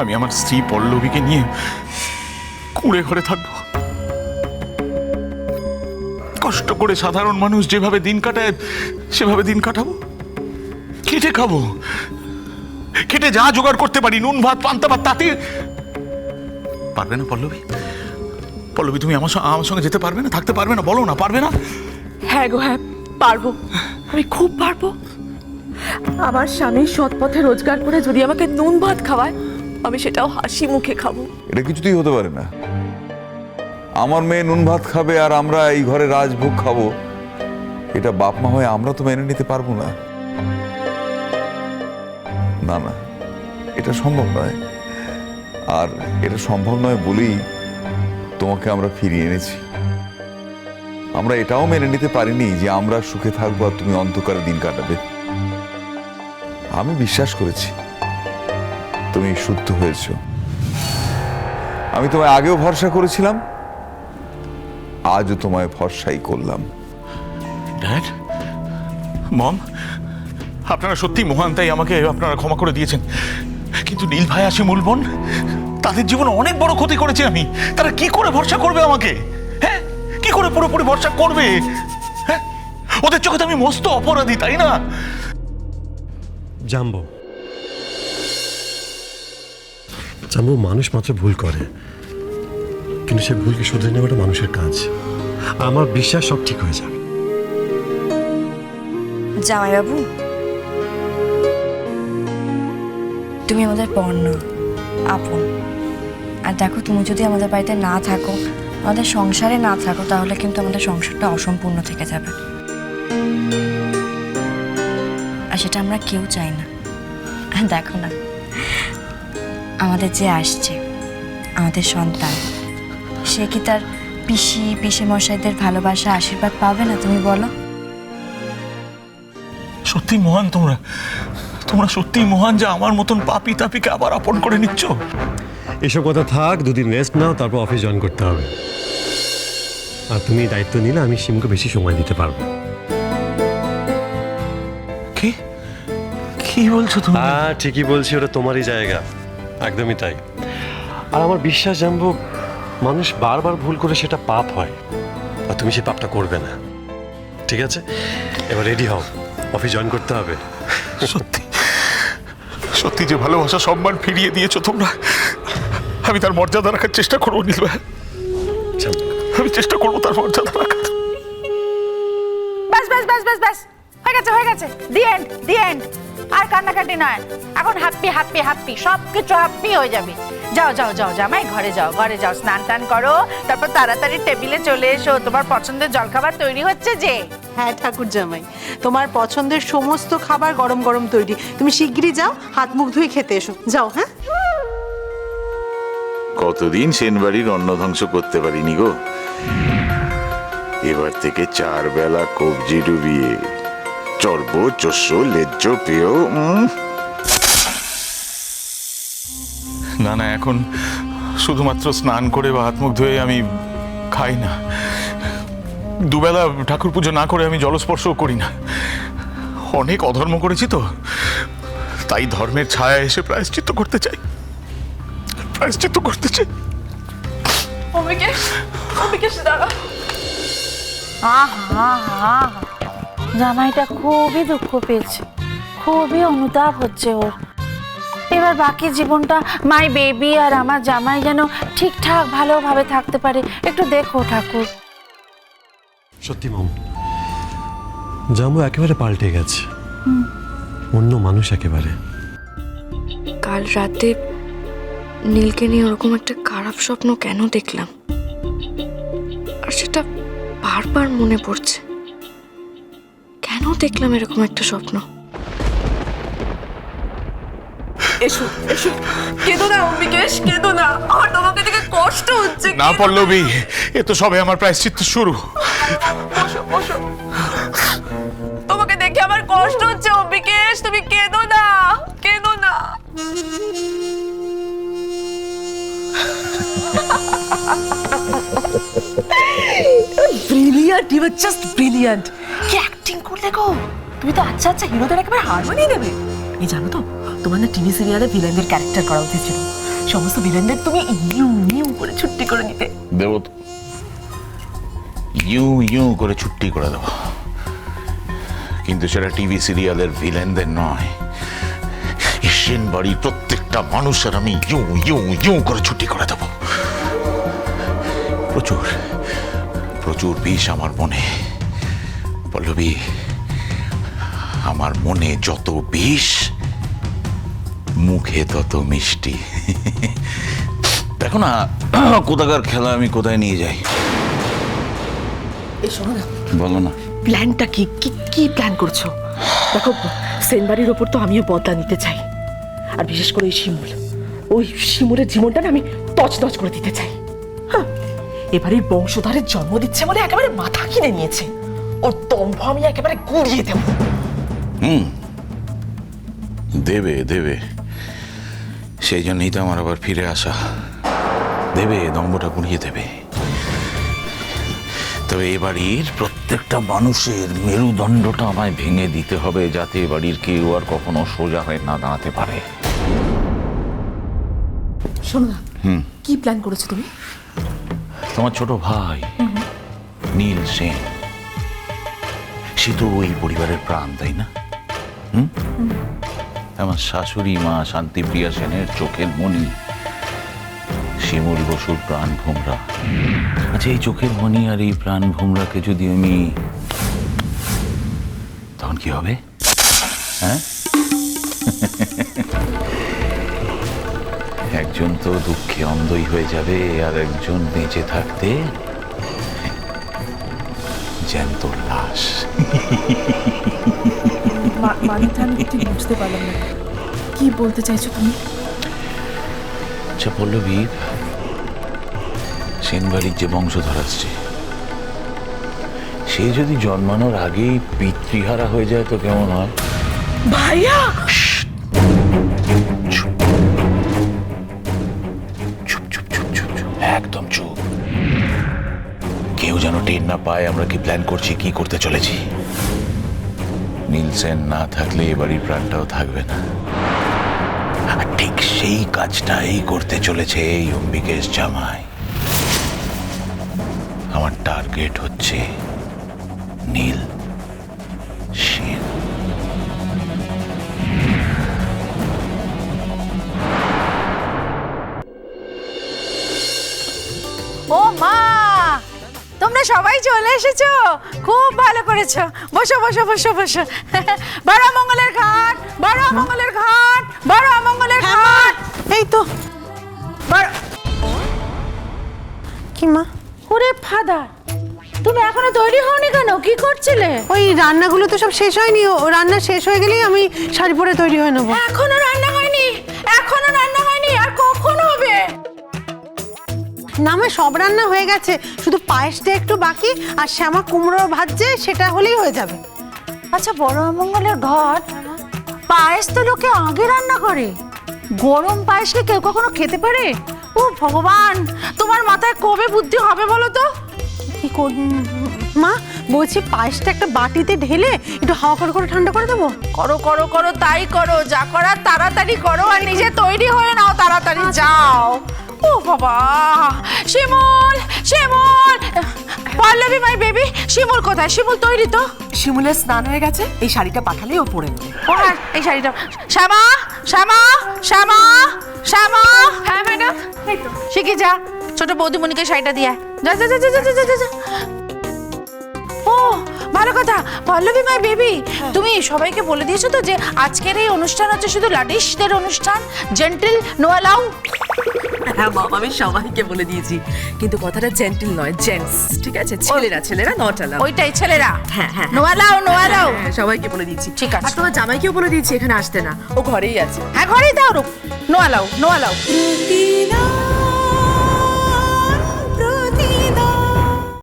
আমি আমার স্ত্রী পল্লবীকে নিয়ে কুঁড়ে ঘরে থাকবো? কষ্ট করে সাধারণ মানুষ যেভাবে দিন কাটায় সেভাবে দিন কাটাবো? খেটে খাবো, খেটে যা জোগাড় করতে পারি, নুন ভাত পান্তা ভাত, তাতে পারবে না পল্লবী? পল্লবী, তুমি আমার সঙ্গে যেতে পারবে না, থাকতে পারবে না? বলো না, পারবে না? হ্যাঁ গো, হ্যাঁ পারবো, আমি খুব পারবো। আমার স্বামী সৎ পথে রোজগার করে যদি আমাকে নুন ভাত খাওয়ায়, আমি সেটাও হাসি মুখে খাবো। এটা কিছুতেই হতে পারে না। আমার মেয়ে নুন ভাত খাবে আর আমরা এই ঘরে রাজভোগ খাবো, এটা বাপ মা হয়ে আমরা তো মেনে নিতে পারবো না। না না, এটা সম্ভব নয়। আর এটা সম্ভব নয় বলেই তোমাকে আমরা ফিরিয়ে এনেছি। আমরা এটাও মেনে নিতে পারিনি যে আমরা সুখে থাকবো আর তুমি অন্ধকারে দিন কাটাবে। আমি বিশ্বাস করেছি তুমি শুদ্ধ হয়েছ। আমি তোমায় আগেও ভরসা করেছিলাম, আজও তোমায় ভরসাই করলাম। ড্যাড, মম, আপনারা সত্যি মহান, তাই আমাকে আপনারা ক্ষমা করে দিয়েছেন। কিন্তু নীল ভাই, শিমুল বোন, তাদের জীবনে অনেক বড় ক্ষতি করেছি আমি। তারা কি করে ভরসা করবে আমাকে? হ্যাঁ, কি করে পুরোপুরি ভরসা করবে? হ্যাঁ, ওদের চোখে তো আমি মস্ত অপরাধী, তাই না? জাম্বো, মানুষ মাত্র ভুল করে, কিন্তু সে ভুলকে শুধরে নেওয়াটা মানুষের কাজ। আমার বিশ্বাস সব ঠিক হয়ে যাবে। জামাইবাবু, তুমি আমাদের পণ্য আপন। আর দেখো, তুমি যদি আমাদের বাড়িতে না থাকো, আমাদের সংসারে না থাকো, তাহলে কিন্তু আমাদের সংসারটা অসম্পূর্ণ থেকে যাবে। আর সেটা আমরা কেউ চাই না। দেখো না, আমাদের যে আসছে, আমাদের সন্তান, সে কি তার পিসি মশাইদের ভালোবাসা আশীর্বাদ পাবে না? তুমি বলো। সত্যি মহান তোমরা, তোমরা সত্যি মহান, যা আমার মতন পাপি তাপিকে আবার আপন করে নিচ্ছ। এসব কথা থাক, দুদিন রেস্ট নাও, তারপর অফিস জয়েন করতে হবে। আর তুমি দায়িত্ব নিলে আমি শিমুকে বেশি সময় দিতে পারবো। কি কি বলছো তুমি? হ্যাঁ, ঠিকই বলছি, ওটা তোমারই জায়গা, একদমই তাই। আর আমার বিশ্বাস জানবো, মানুষ বারবার ভুল করে সেটা পাপ হয়, আর তুমি সেই পাপটা করবে না। ঠিক আছে, এবার রেডি হও, অফিস জয়েন করতে হবে। সত্যি সত্যি যে ভালোবাসা সম্মান ফিরিয়ে দিয়েছো তোমরা, আমি তার মর্যাদা রাখার চেষ্টা করবো নীল ভাই। আমি চেষ্টা করবো তার মর্যাদা রাখার। বাস বাস বাস বাস বাস, হয়ে গেছে হয়ে গেছে, দি এন্ড দি এন্ড। আর কান্নাকাটি নয়, এখন হ্যাপি হ্যাপি হ্যাপি, সব কিছু হ্যাপি হয়ে যাবে। যাও যাও যাও জামাই, ঘরে যাও, ঘরে যাও, স্নান টান করো, তারপর তাড়াতাড়ি টেবিলে চলে এসো, তোমার পছন্দের জলখাবার তৈরি হচ্ছে যে। হ্যাঁ ঠাকুর জামাই, তোমার পছন্দের সমস্ত খাবার গরম গরম তৈরি। তুমি শিগগিরই যাও, হাত মুখ ধুয়ে খেতে এসো, যাও। হ্যাঁ, কতদিন সেনবাড়ির অন্ন ধ্বংস করতে পারিনি গো। এবার থেকে 4 বেলা কবজি ডুবিয়ে চর্ব চস্য লেজ্জ পেয়। না না, এখন শুধুমাত্র স্নান করে বা হাত মুখ ধুয়ে আমি খাই না। দুবেলা ঠাকুর পুজো না করে আমি জলস্পর্শও করি না। অনেক অধর্ম করেছি তো, তাই ধর্মের ছায়া এসে প্রায়শ্চিত্ত করতে চাই, প্রায়শ্চিত্ত করতে চাই। জামাইটা খুবই দুঃখ পেয়েছে, খুবই অনুতাপ হচ্ছে ওর। এবার বাকি জীবনটা মাই বেবি আর আমার জামাই যেন ঠিকঠাক ভালোভাবে থাকতে পারে, একটু দেখো ঠাকুর। সত্যি মম, জাম্বো একেবারে পাল্টে গেছে, অন্য মানুষ একেবারে। কাল রাতে নীলকে নিয়ে ওরকম একটা খারাপ স্বপ্ন কেন দেখলাম, আর সেটা বারবার মনে পড়ছে। কেন দেখলাম এরকম একটা স্বপ্ন? এসো এসো, কেঁদো না অম্বিকেশ, কেঁদো না, আমার তোমাকে দেখে কষ্ট হচ্ছে। না পল্লবী, এ তো সবে আমার প্রায়শ্চিত্ত শুরু। বসো বসো, তোমাকে দেখে আমার কষ্ট হচ্ছে অম্বিকেশ, তুমি কেঁদো না, কেঁদো না। Brilliant, you are just brilliant. কি অ্যাক্টিং করলে গো তুমি, তো আচ্ছা আচ্ছা হিরোদের একেবারে হার মানিয়ে দেবে। এই জানো তো, তোমার না টিভি সিরিয়ালে ভিলেনদের ক্যারেক্টার করা উচিত ছিল। সমস্ত ভিলেনদের তুমি ইউ ইউ করে ছুটি করে নিতে। দেবো তো, ইউ ইউ করে ছুটি করে দেবো, কিন্তু সেটা টিভি সিরিয়ালের ভিলেনদের নয়, এশিয়ান বাড়ির প্রত্যেকটা মানুষের আমি ইউ ইউ ইউ করে ছুটি করে দেবো। প্রচুর প্রচুর বিষ আমার মনে, পল্লবী, আমার মনে যত বিষ, মুখে তত মিষ্টি। দেখো না কোথাকার খেলা আমি কোথায় নিয়ে যাই। এই শোনো না, বলো না। প্ল্যানটা কি কি কি প্ল্যান করছো? দেখো, সেনবাড়ির ওপর তো আমিও বদলা নিতে চাই, আর বিশেষ করে ওই শিমুলের জীবনটা না আমি তছনছ করে দিতে চাই। হ্যাঁ, এবারে বংশধরের জন্ম দিচ্ছে বলে একেবারে মাথা কিনে নিয়েছে, ওর দম্ভ আমি একেবারে গুড়িয়ে দেবো। দেবে দেবে, সেই জন্যই তো আমার আবার ফিরে আসা। দেবে, দম্বটা গুঁড়িয়ে দেবে। তবে এ বাড়ির প্রত্যেকটা মানুষের মেরুদণ্ডটা আমায় ভেঙে দিতে হবে, যাতে এ বাড়ির কেউ আর কখনো সোজা হয়ে না দাঁড়াতে পারে। শোনো না, কি প্ল্যান করেছো তুমি? তোমার ছোট ভাই নীল সেন, সে তো ওই পরিবারের প্রাণ, তাই না? আমার শাশুড়ি মা শান্তিপ্রিয়া সেনের চোখের মণি, শিমুল বসুর প্রাণ ভোমরা। আচ্ছা, এই চোখের মণি আর এই প্রাণ ভোমরাকে যদি আমি, তখন কি হবে? হ্যাঁ, একজন তো দুঃখে অন্ধই হয়ে যাবে, আর একজন বেঁচে থাকতে জ্যান্ত লাশ। মানেটা আমি ঠিক বুঝতে পারলাম না, কি বলতে চাইছো তুমি? আচ্ছা পল্লবী, সেনবাড়ির যে বংশধর আসছে, সে যদি জন্মানোর আগেই পিতৃহারা হয়ে যায় তো কেমন হয়? ভাইয়া, চুপ চুপ চুপ চুপ চুপ, একদম চুপ। কেউ যেন টের না পায় আমরা কি প্ল্যান করছি, কি করতে চলেছি। নীলসেন না থাকলে এ বাড়ির প্রাণটাও থাকবে না। আর ঠিক সেই কাজটাই করতে চলেছে এই অম্বিকেশ জামাই। আমার টার্গেট হচ্ছে নীল সেন। ও মা, তোমরা সবাই চলে এসেছো, খুব ভালো করেছো। বসো বসো বসো বসো। বড় মঙ্গলের ঘাট, বড় মঙ্গলের ঘাট, বড় মঙ্গলের ঘাট। এই তো বড় কি মা, ওরে ফাদার, তুমি এখনো তৈরি হওনি কেন? কি করছিলে? ওই রান্নাগুলো তো সব শেষ হয়নি, ও রান্না শেষ হয়ে গেলেই আমি শাড়ি পরে তৈরি হয়ে নেবো। এখনো রান্না হয়নি, এখনো রান্না হয়নি, আর কখন হবে? না আমার সব রান্না হয়ে গেছে, শুধু পায়েসটা একটু বাকি, আর শ্যামা কুমড়ো ভাজছে, সেটা হলেই হয়ে যাবে। আচ্ছা, বড় মঙ্গলের ঘট, পায়েস তো লোকে আগে রান্না করে, গরম পায়েসকে কেউ কখনো খেতে পারে? ও ভগবান, তোমার মাথায় কবে বুদ্ধি হবে বলো তো? কি মা বলছি, পায়েসটা একটা বাটিতে ঢেলে একটু হাওয়া করে করে ঠান্ডা করে দেবো। করো করো করো, তাই করো, যা করার তাড়াতাড়ি করো, আর নিজে তৈরি হয়ে নাও, তাড়াতাড়ি যাও। ও বাবা, শিমুল শিমুল, পল্লবী মাই বেবি, শিমুল কোথায়? শিমুল তৈরি তো? শিমুলের স্নান হয়ে গেছে, এই শাড়িটা পাঠালেই ও পরে নেবে। ও হ্যাঁ, এই শাড়িটা। শ্যামা শ্যামা শ্যামা শ্যামা। হ্যাঁ ম্যাডাম, শিখে যা, ছোট বৌদিমণিকে শাড়িটা দিয়ে আয়। যা যা যা যা যা যা যা যা। ও ভালো কথা, পল্লবী মাই বেবি, তুমি সবাইকে বলে দিয়েছো তো যে আজকের এই অনুষ্ঠান হচ্ছে শুধু লাডিসদের অনুষ্ঠান, জেন্টল নো অ্যালাউ? হ্যাঁ বাবা, আমি সবাইকে বলে দিয়েছি, কিন্তু কথাটা জেন্টল নয়, জেন্টস, ঠিক আছে? ছেলেরা নট অ্যালাউ। ওইটাই, ছেলেরা হ্যাঁ হ্যাঁ নো অ্যালাউ, নো অ্যালাউ। সবাইকে বলে দিয়েছি। ঠিক আছে। আর তোমার জামাইকেও বলে দিয়েছি এখানে আসতে না, ও ঘরেই আছে। হ্যাঁ ঘরেই দাও, নো অ্যালাউ, নো অ্যালাউ।